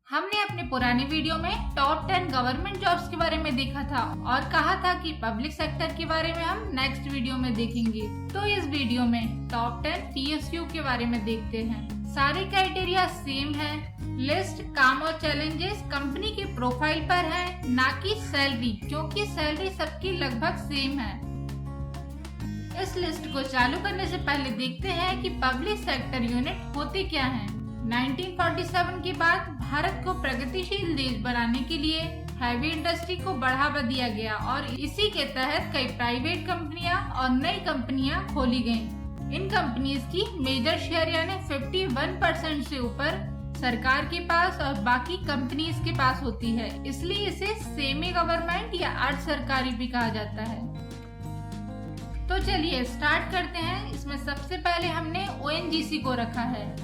हमने अपने पुराने वीडियो में टॉप 10 गवर्नमेंट जॉब्स के बारे में देखा था और कहा था कि पब्लिक सेक्टर के बारे में हम नेक्स्ट वीडियो में देखेंगे। तो इस वीडियो में टॉप 10 पीएसयू के बारे में देखते हैं। सारे क्राइटेरिया सेम है। लिस्ट, काम और चैलेंजेस कंपनी के प्रोफाइल पर है, ना कि सैलरी, क्योंकि सैलरी सबकी लगभग सेम है। इस लिस्ट को चालू करने से पहले देखते हैं कि पब्लिक सेक्टर यूनिट होते क्या हैं। 1947 के बाद भारत को प्रगतिशील देश बनाने के लिए हैवी इंडस्ट्री को बढ़ावा दिया गया और इसी के तहत कई प्राइवेट कंपनियां और नई कंपनियां खोली गयी। इन कंपनीज की मेजर शेयर यानी 51% से ऊपर सरकार के पास और बाकी कंपनीज के पास होती है, इसलिए इसे सेमी गवर्नमेंट या अर्ध सरकारी भी कहा जाता है। तो चलिए स्टार्ट करते हैं। इसमें सबसे पहले हमने ओएनजीसी को रखा है,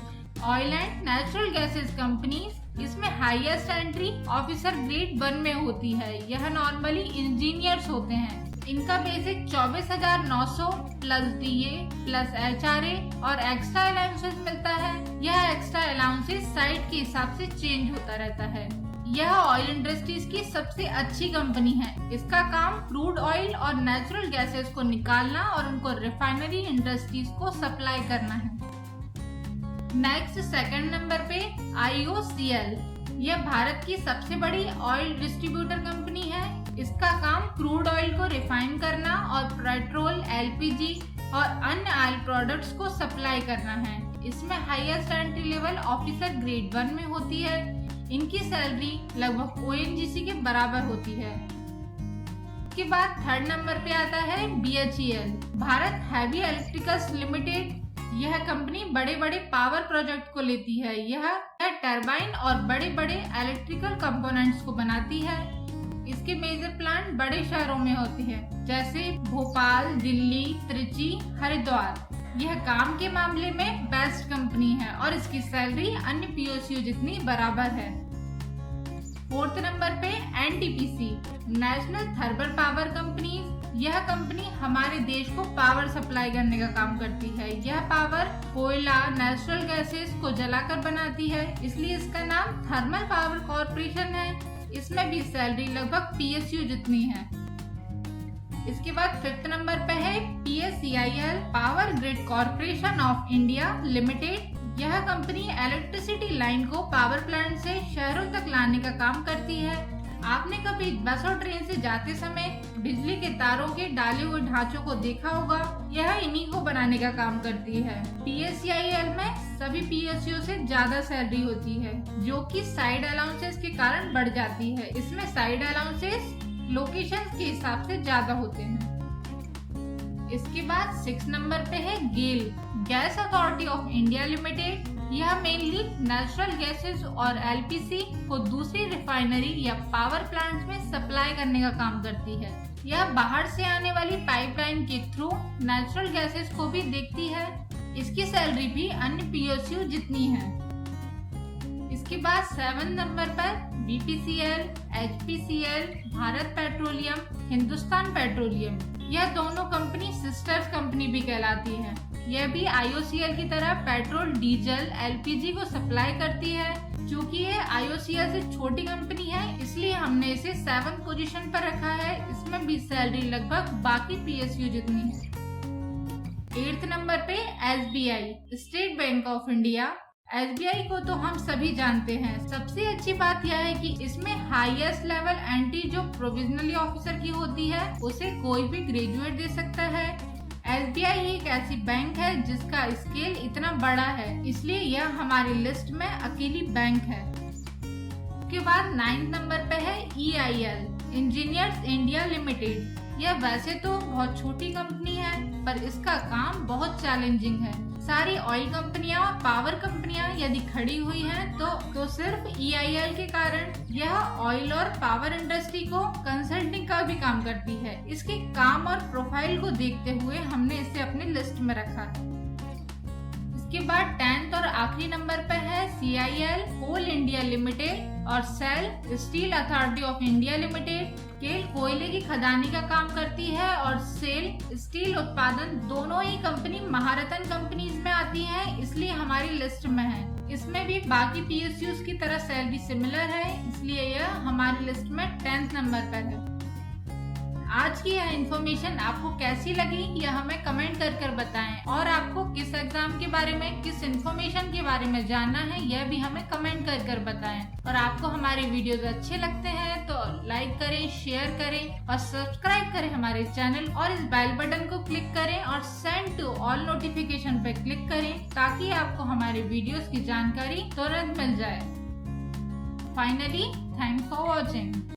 oil and natural gases companies. इसमें हाईएस्ट एंट्री ऑफिसर ग्रेड 1 में होती है। यह नॉर्मली इंजीनियर्स होते हैं। इनका basic 24,900 plus DA plus HRA और एक्स्ट्रा अलाउंसेस मिलता है। यह एक्स्ट्रा अलाउंसेस साइट के हिसाब से चेंज होता रहता है। यह ऑयल इंडस्ट्रीज की सबसे अच्छी कंपनी है। इसका काम क्रूड ऑयल और नेचुरल गैसेस को निकालना और उनको रिफाइनरी इंडस्ट्रीज को सप्लाई करना है। नेक्स्ट सेकंड नंबर पे IOCL। यह भारत की सबसे बड़ी ऑयल डिस्ट्रीब्यूटर कंपनी है। इसका काम क्रूड ऑयल को रिफाइन करना और पेट्रोल, एलपीजी और अन्य ऑयल प्रोडक्ट्स को सप्लाई करना है। इसमें highest entry level officer grade 1 में होती है। इनकी सैलरी लगभग ओएनजीसी के बराबर होती है। इसके बाद थर्ड नंबर पे आता है BHEL, Bharat heavy electricals limited. यह कंपनी बड़े बड़े पावर प्रोजेक्ट को लेती है। यह टरबाइन और बड़े बड़े इलेक्ट्रिकल कंपोनेंट्स को बनाती है। इसके मेजर प्लांट बड़े शहरों में होते हैं, जैसे भोपाल, दिल्ली, त्रिची, हरिद्वार। यह काम के मामले में बेस्ट कंपनी है और इसकी सैलरी अन्य पीएसयू जितनी बराबर है। फोर्थ नंबर पे NTPC, national thermal power companies. यह कंपनी हमारे देश को पावर सप्लाई करने का काम करती है। यह पावर कोयला, नेचुरल गैसेस को जलाकर बनाती है, इसलिए इसका नाम थर्मल पावर कॉर्पोरेशन है। इसमें भी सैलरी लगभग पीएसयू जितनी है। इसके बाद फिफ्थ नंबर पे है PSEIL, power grid corporation of India limited. यह कंपनी इलेक्ट्रिसिटी लाइन को पावर प्लांट से शहरों तक लाने का काम करती है। आपने कभी बस और ट्रेन से जाते समय बिजली के तारों के डाले हुए ढांचों को देखा होगा। यह इन्हीं को बनाने का काम करती है। PSEIL में सभी पीएसयू से ज्यादा सैलरी होती है, जो कि साइड अलाउंसेस के कारण बढ़ जाती है। इसमें साइड अलाउंसेस लोकेशन के हिसाब से ज्यादा होते हैं। इसके बाद 6 नंबर पे है GAIL, gas authority of India limited. यह मेनली नेचुरल गैसेस और एलपीजी को दूसरी रिफाइनरी या पावर प्लांट्स में सप्लाई करने का काम करती है। यह बाहर से आने वाली पाइपलाइन के थ्रू नेचुरल गैसेस को भी देखती है। इसकी सैलरी भी अन्य पीएसयू जितनी है। इसके बाद 7 नंबर पर BPCL, HPCL, Bharat petroleum, Hindustan petroleum. यह दोनों कंपनी सिस्टर्स कंपनी भी कहलाती है। यह भी IOCL की तरह पेट्रोल, डीजल, एलपीजी को सप्लाई करती है। चूँकि ये IOCL से छोटी कंपनी है, इसलिए हमने इसे 7th पोजीशन पर रखा है। इसमें भी सैलरी लगभग बाकी पीएसयू जितनी है। 8th नंबर पे SBI, state bank of India. SBI को तो हम सभी जानते हैं। सबसे अच्छी बात यह है कि इसमें हाईएस्ट लेवल एंट्री जो प्रोविजनली ऑफिसर की होती है, उसे कोई भी ग्रेजुएट दे सकता है। SBI एक ऐसी बैंक है जिसका स्केल इतना बड़ा है, इसलिए यह हमारी लिस्ट में अकेली बैंक है। उसके बाद 9th नंबर पे है EIL, इंजीनियर्स इंडिया लिमिटेड। यह वैसे तो बहुत छोटी कंपनी है, पर इसका काम बहुत चैलेंजिंग है। सारी ऑयल कंपनियां और पावर कंपनियां यदि खड़ी हुई हैं तो सिर्फ EIL के कारण। यह ऑयल और पावर इंडस्ट्री को कंसल्टिंग का भी काम करती है। इसके काम और प्रोफाइल को देखते हुए हमने इसे अपनी लिस्ट में रखा है। इसके बाद 10th और आखिरी नंबर पर है CIL, कोल इंडिया लिमिटेड और SAIL, steel authority of India limited. केल कोयले की खदानी का काम करती है और सेल स्टील उत्पादन। दोनों ही कंपनी महारत्न कंपनीज में आती हैं, इसलिए हमारी लिस्ट में है। इसमें भी बाकी PSUs की तरह सैलरी सिमिलर है, इसलिए यह हमारी लिस्ट में 10th नंबर पर है। आज की यह इन्फॉर्मेशन आपको कैसी लगी यह हमें कमेंट कर बताएं और आपको किस एग्जाम के बारे में, किस इन्फॉर्मेशन के बारे में जानना है यह भी हमें कमेंट कर बताएं। और आपको हमारे वीडियोस अच्छे लगते हैं तो लाइक करें, शेयर करें और सब्सक्राइब करें हमारे चैनल और इस बेल बटन को क्लिक करें और सेंड टू ऑल नोटिफिकेशन पे क्लिक करें ताकि आपको हमारे वीडियोस की जानकारी तुरंत मिल जाए। Finally, thanks for watching.